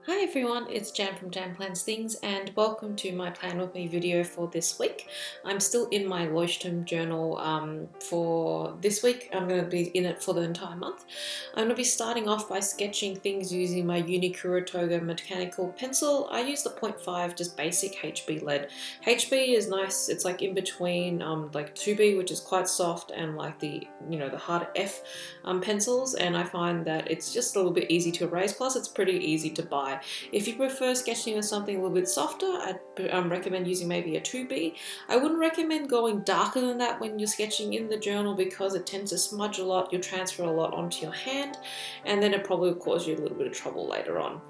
Hi everyone, it's Jan from Jan Plans Things and welcome to my Plan With Me video for this week. I'm still in my Leuchtturm journal for this week. I'm going to be in it for the entire month. I'm going to be starting off by sketching things using my Kuru Toga mechanical pencil. I use the 0.5 just basic HB lead. HB is nice, it's like in between like 2B, which is quite soft, and like the hard F pencils, and I find that it's just a little bit easy to erase, plus it's pretty easy to buy. If you prefer sketching with something a little bit softer, I'd recommend using maybe a 2B. I wouldn't recommend going darker than that when you're sketching in the journal because it tends to smudge a lot, you'll transfer a lot onto your hand, and then it probably will cause you a little bit of trouble later on.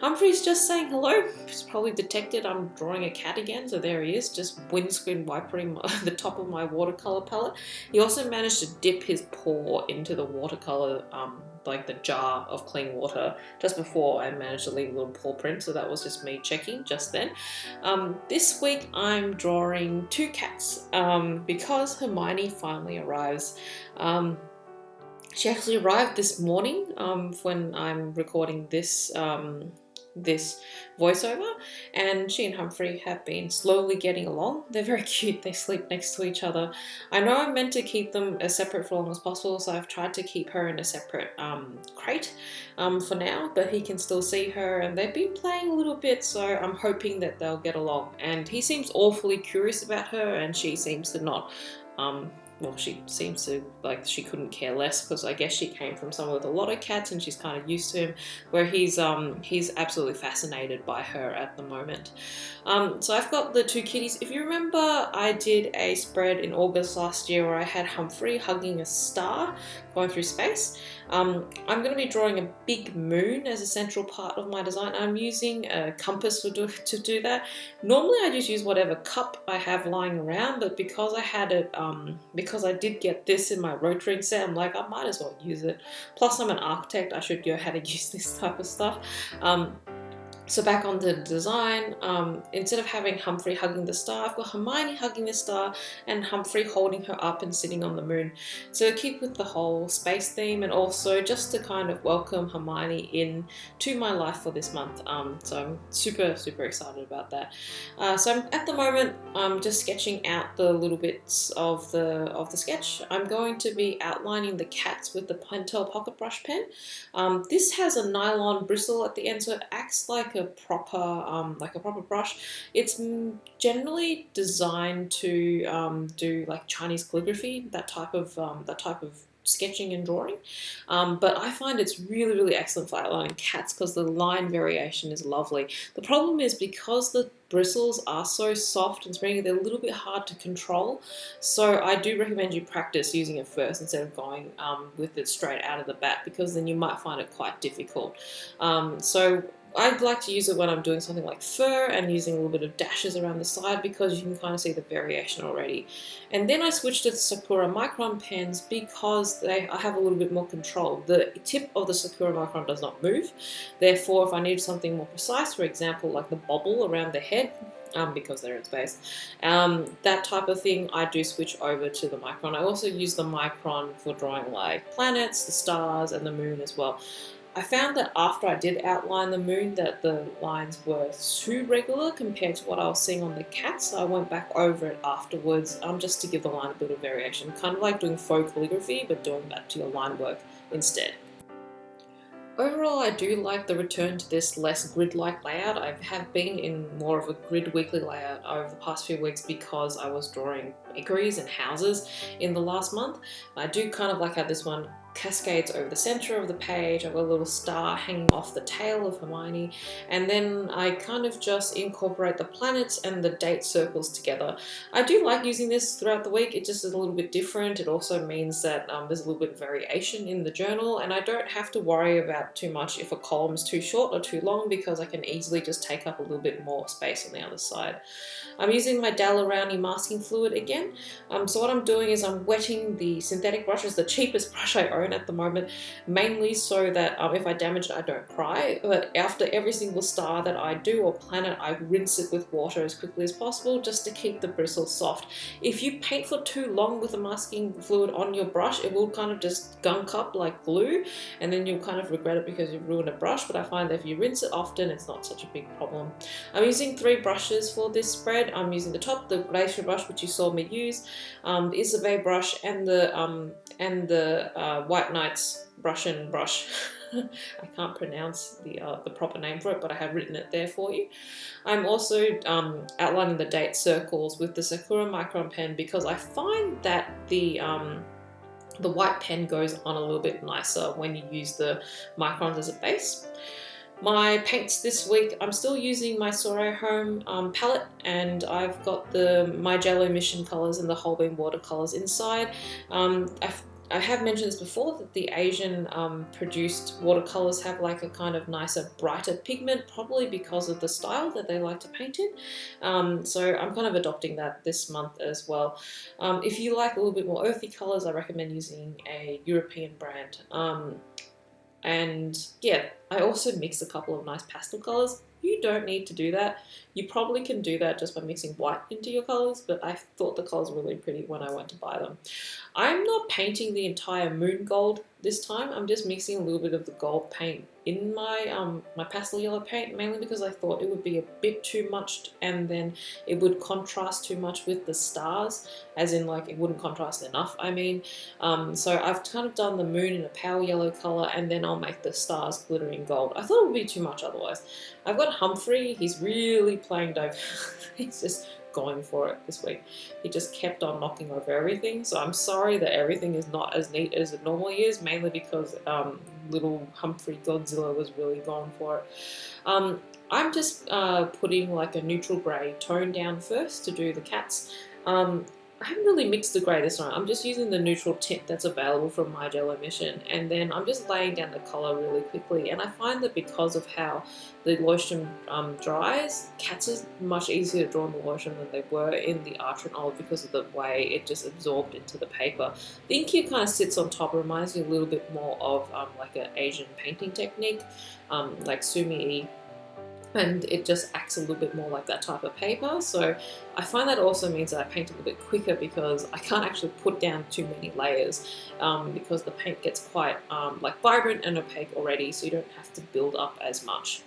Humphrey's just saying hello. He's probably detected I'm drawing a cat again, so there he is, just windscreen wipering the top of my watercolor palette. He also managed to dip his paw into the watercolor like the jar of clean water just before I managed to leave a little paw print, so that was just me checking just then. This week I'm drawing two cats because Hermione finally arrives. She actually arrived this morning when I'm recording this this voiceover, and she and Humphrey have been slowly getting along. They're very cute, they sleep next to each other. I know I'm meant to keep them as separate for as long as possible, so I've tried to keep her in a separate crate for now, but he can still see her and they've been playing a little bit, so I'm hoping that they'll get along. And he seems awfully curious about her and she seems to not. Well, she seems to, like, she couldn't care less because I guess she came from somewhere with a lot of cats and she's kind of used to him, where he's absolutely fascinated by her at the moment. So I've got the two kitties. If you remember, I did a spread in August last year where I had Humphrey hugging a star going through space. I'm going to be drawing a big moon as a central part of my design. I'm using a compass to do that. Normally I just use whatever cup I have lying around, but because I had it, because I did get this in my rotary set, I'm like, I might as well use it. Plus I'm an architect, I should know how to use this type of stuff. So back on the design, instead of having Humphrey hugging the star, I've got Hermione hugging the star and Humphrey holding her up and sitting on the moon. So keep with the whole space theme, and also just to kind of welcome Hermione in to my life for this month. So I'm super excited about that. So at the moment, I'm just sketching out the little bits of the sketch. I'm going to be outlining the cats with the Pentel pocket brush pen. This has a nylon bristle at the end, so it acts like a proper brush. It's generally designed to do like Chinese calligraphy, that type of sketching and drawing, but I find it's really excellent for outlining cats because the line variation is lovely. The problem is because the bristles are so soft and springy, they're a little bit hard to control, so I do recommend you practice using it first instead of going with it straight out of the bat, because then you might find it quite difficult. So I'd like to use it when I'm doing something like fur and using a little bit of dashes around the side, because you can kind of see the variation already. And then I switched to the Sakura Micron pens because I have a little bit more control. The tip of the Sakura Micron does not move. Therefore, if I need something more precise, for example, like the bobble around the head, because they're in space, that type of thing, I do switch over to the Micron. I also use the Micron for drawing like planets, the stars, and the moon as well. I found that after I did outline the moon that the lines were too regular compared to what I was seeing on the cats, so I went back over it afterwards just to give the line a bit of variation, kind of like doing faux calligraphy but doing that to your line work instead. Overall, I do like the return to this less grid-like layout. I have been in more of a grid weekly layout over the past few weeks because I was drawing bakeries and houses in the last month. I do kind of like how this one cascades over the center of the page. I've got a little star hanging off the tail of Hermione, and then I kind of just incorporate the planets and the date circles together. I do like using this throughout the week. It just is a little bit different. It also means that there's a little bit of variation in the journal, and I don't have to worry about too much if a column is too short or too long, because I can easily just take up a little bit more space on the other side. I'm using my Rowney masking fluid again. So what I'm doing is I'm wetting the synthetic brush. It's the cheapest brush I own. phone at the moment, mainly so that if I damage it, I don't cry. But after every single star that I do or planet, I rinse it with water as quickly as possible just to keep the bristles soft. If you paint for too long with the masking fluid on your brush, it will kind of just gunk up like glue, and then you'll kind of regret it because you've ruined a brush. But I find that if you rinse it often, it's not such a big problem. I'm using 3 brushes for this spread. I'm using the glacier brush, which you saw me use, the Isabey brush, and the White Knights brush. I can't pronounce the proper name for it, but I have written it there for you. I'm also outlining the date circles with the Sakura Micron pen because I find that the white pen goes on a little bit nicer when you use the Microns as a base. My paints this week, I'm still using my Soray Home palette, and I've got the Mijello Mission colors and the Hoblein watercolors inside. I have mentioned this before, that the Asian produced watercolors have like a kind of nicer, brighter pigment, probably because of the style that they like to paint in. So I'm kind of adopting that this month as well. If you like a little bit more earthy colors, I recommend using a European brand. And yeah, I also mixed a couple of nice pastel colors. You don't need to do that. You probably can do that just by mixing white into your colors, but I thought the colors were really pretty when I went to buy them. I'm not painting the entire moon gold this time. I'm just mixing a little bit of the gold paint in my my pastel yellow paint, mainly because I thought it would be a bit too much and then it would contrast too much with the stars, as in like it wouldn't contrast enough, I mean. So I've kind of done the moon in a pale yellow color, and then I'll make the stars glittering gold. I thought it would be too much otherwise. I've got Humphrey, he's really playing dope. He's just going for it this week. He just kept on knocking over everything, so I'm sorry that everything is not as neat as it normally is, mainly because little Humphrey Godzilla was really going for it. I'm just putting like a neutral grey tone down first to do the cats. I haven't really mixed the grey this time. I'm just using the neutral tint that's available from Mijello Mission, and then I'm just laying down the colour really quickly. And I find that because of how the Leuchtturm dries, cats is much easier to draw in the Leuchtturm than they were in the Archer and Olive because of the way it just absorbed into the paper. The ink here kind of sits on top. It reminds me a little bit more of like an Asian painting technique, like sumi-e. And it just acts a little bit more like that type of paper. So I find that also means that I paint a little bit quicker because I can't actually put down too many layers because the paint gets quite like vibrant and opaque already, so you don't have to build up as much.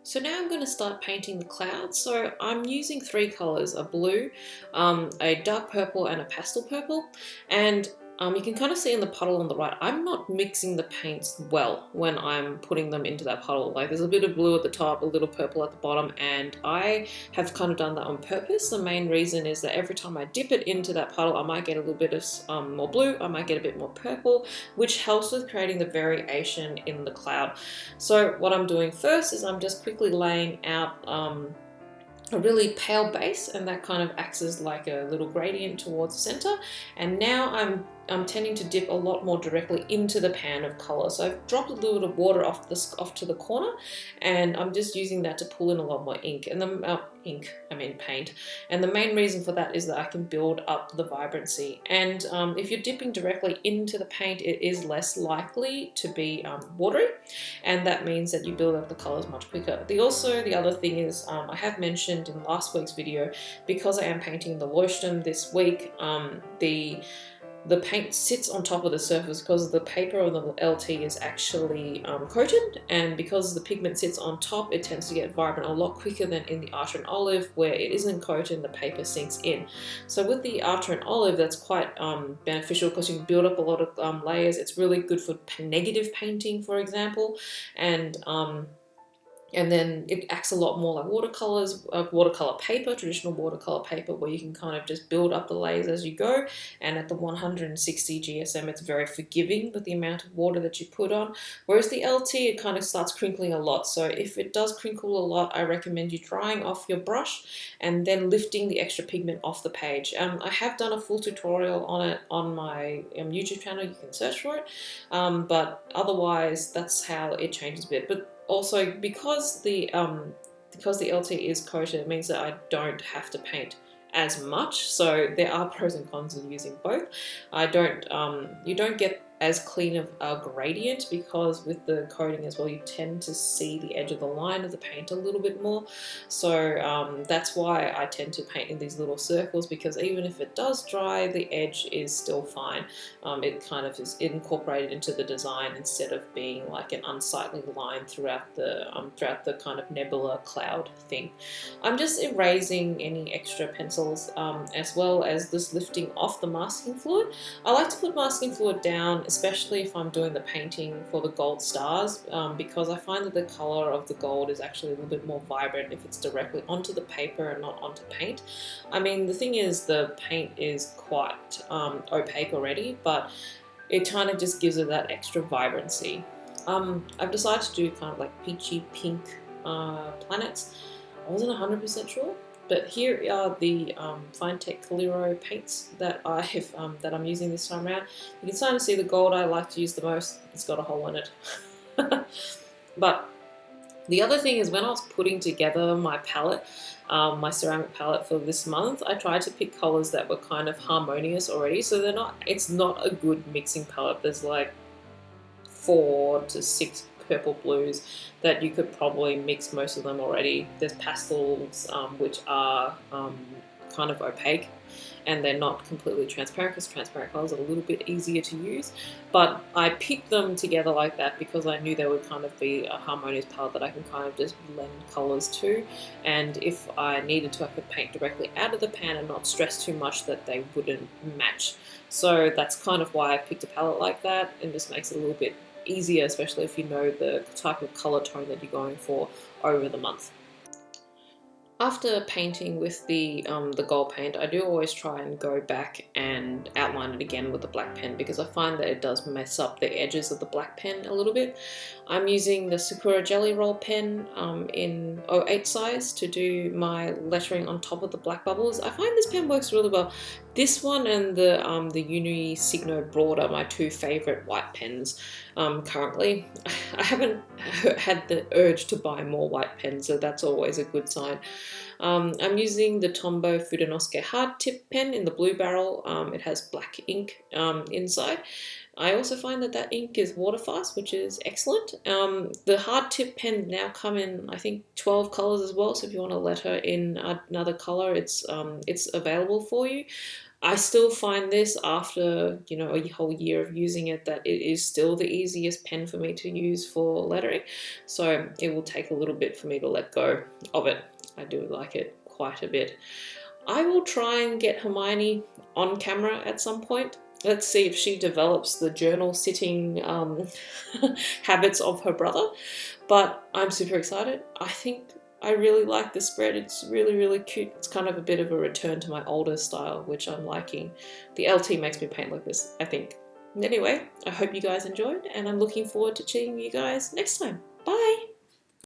So now I'm going to start painting the clouds. So I'm using 3 colours, a blue, a dark purple and a pastel purple. And you can kind of see in the puddle on the right, I'm not mixing the paints well when I'm putting them into that puddle. Like there's a bit of blue at the top, a little purple at the bottom, and I have kind of done that on purpose. The main reason is that every time I dip it into that puddle, I might get a little bit of more blue, I might get a bit more purple, which helps with creating the variation in the cloud. So what I'm doing first is I'm just quickly laying out a really pale base, and that kind of acts as like a little gradient towards the center. And now I'm tending to dip a lot more directly into the pan of color. So I've dropped a little bit of water off to the corner, and I'm just using that to pull in a lot more ink. And the paint. And the main reason for that is that I can build up the vibrancy. And if you're dipping directly into the paint, it is less likely to be watery, and that means that you build up the colors much quicker. The other thing is, I have mentioned in last week's video, because I am painting the Leuchtturm this week, the paint sits on top of the surface because the paper on the LT is actually coated, and because the pigment sits on top, it tends to get vibrant a lot quicker than in the Archer and Olive, where it isn't coated and the paper sinks in. So with the Archer and Olive, that's quite beneficial because you can build up a lot of layers. It's really good for negative painting, for example, and then it acts a lot more like watercolors, watercolor paper, traditional watercolor paper, where you can kind of just build up the layers as you go. And at the 160 GSM, it's very forgiving with the amount of water that you put on. Whereas the LT, it kind of starts crinkling a lot. So if it does crinkle a lot, I recommend you drying off your brush and then lifting the extra pigment off the page. I have done a full tutorial on it on my YouTube channel. You can search for it. But otherwise, that's how it changes a bit. But also, because the LT is coated, it means that I don't have to paint as much. So there are pros and cons of using both. You don't get as clean of a gradient, because with the coating as well you tend to see the edge of the line of the paint a little bit more. So that's why I tend to paint in these little circles, because even if it does dry, the edge is still fine. It kind of is incorporated into the design instead of being like an unsightly line throughout the kind of nebula cloud thing. I'm just erasing any extra pencils, as well as this lifting off the masking fluid. I like to put masking fluid down, especially if I'm doing the painting for the gold stars, because I find that the color of the gold is actually a little bit more vibrant if it's directly onto the paper and not onto paint. I mean, the thing is, the paint is quite opaque already, but it kind of just gives it that extra vibrancy. I've decided to do kind of like peachy pink planets. I wasn't 100% sure, but here are the Finetec Coliro paints that I'm using this time around. You can start to see the gold I like to use the most. It's got a hole in it. But the other thing is, when I was putting together my palette, my ceramic palette for this month, I tried to pick colors that were kind of harmonious already. So it's not a good mixing palette. There's like 4 to 6 purple blues that you could probably mix most of them already. There's pastels, which are kind of opaque, and they're not completely transparent, because transparent colors are a little bit easier to use. But I picked them together like that because I knew there would kind of be a harmonious palette that I can kind of just blend colors to, and if I needed to, I could paint directly out of the pan and not stress too much that they wouldn't match. So that's kind of why I picked a palette like that, and just makes it a little bit easier, especially if you know the type of color tone that you're going for over the month. After painting with the gold paint, I do always try and go back and outline it again with the black pen, because I find that it does mess up the edges of the black pen a little bit. I'm using the Sakura Jelly Roll pen in 08 size to do my lettering on top of the black bubbles. I find this pen works really well. This one and the Uni Signo Broad are my 2 favourite white pens currently. I haven't had the urge to buy more white pens, so that's always a good sign. I'm using the Tombow Fudenosuke hard tip pen in the blue barrel. It has black ink inside. I also find that ink is water fast, which is excellent. The hard tip pen now come in, I think, 12 colors as well. So if you want to letter in another color, it's available for you. I still find this, after a whole year of using it, that it is still the easiest pen for me to use for lettering. So it will take a little bit for me to let go of it. I do like it quite a bit. I will try and get Hermione on camera at some point. Let's see if she develops the journal sitting habits of her brother. But I'm super excited. I think I really like this spread. It's really, really cute. It's kind of a bit of a return to my older style, which I'm liking. The LT makes me paint like this, I think. Anyway, I hope you guys enjoyed, and I'm looking forward to seeing you guys next time. Bye!